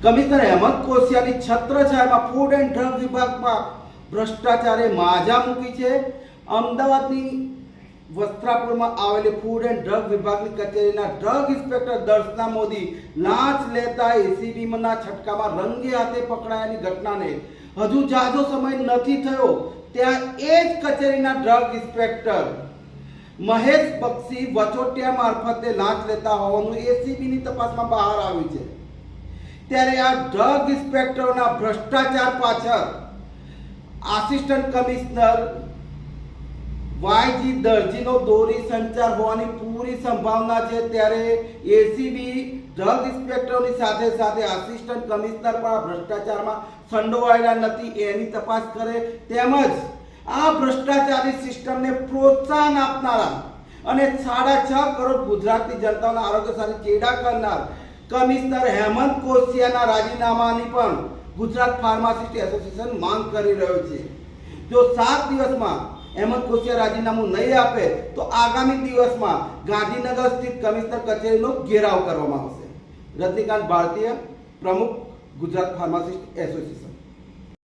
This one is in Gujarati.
કમિશનર હેમંત કોશિયાની છત્રછાયામાં ફૂડ એન્ડ ડ્રગ વિભાગમાં ભ્રષ્ટાચારે માજા મૂકી છે। અમદાવાદની વસ્ત્રાપુરમાં આવેલી ફૂડ એન્ડ ડ્રગ વિભાગની કચેરીના ડ્રગ ઇન્સ્પેક્ટર દર્શના મોદી લાંચ લેતા એસીબીના છટકામાં રંગે હાથે પકડાયાની ઘટનાને હજુ જાજો સમય નથી થયો ત્યાં એ જ કચેરીના ડ્રગ ઇન્સ્પેક્ટર મહેશ બક્ષી વચોટિયા મારફતે લાંચ લેતા હોવાનું એસીબીની તપાસમાં બહાર આવ્યું છે। ત્યારે આ ડ્રગ ઇન્સ્પેક્ટરોના ભ્રષ્ટાચાર પાછળ આસિસ્ટન્ટ કમિશનર વાયજી દરજીનો દોરી સંચાર હોવાની પૂરી સંભાવના છે। ત્યારે એસીબી ડ્રગ ઇન્સ્પેક્ટરોની સાથે સાથે આસિસ્ટન્ટ કમિશનર પણ ભ્રષ્ટાચારમાં સંડોવાયેલા નથી એની તપાસ કરે તેમજ આ ભ્રષ્ટાચારી સિસ્ટમને પ્રોત્સાહન આપનારા અને 6.5 કરોડ ગુજરાતની જનતાના આરોગ્ય સાથે ચેડા કરનાર કમિશનર હેમંત કોશિયાના રાજીનામાની પણ ગુજરાત ફાર્માસિસ્ટ એસોસિએશન માંગ કરી રહ્યો છે। જો 7 દિવસમાં હેમંત કોશિયા રાજીનામું નહીં આપે તો આગામી દિવસમાં ગાંધીનગર સ્થિત કમિશનર કચેરીનો ઘેરાવ કરવામાં આવશે। રજનીકાંત ભારતીય, પ્રમુખ ગુજરાત ફાર્માસિસ્ટ એસોસિએશન।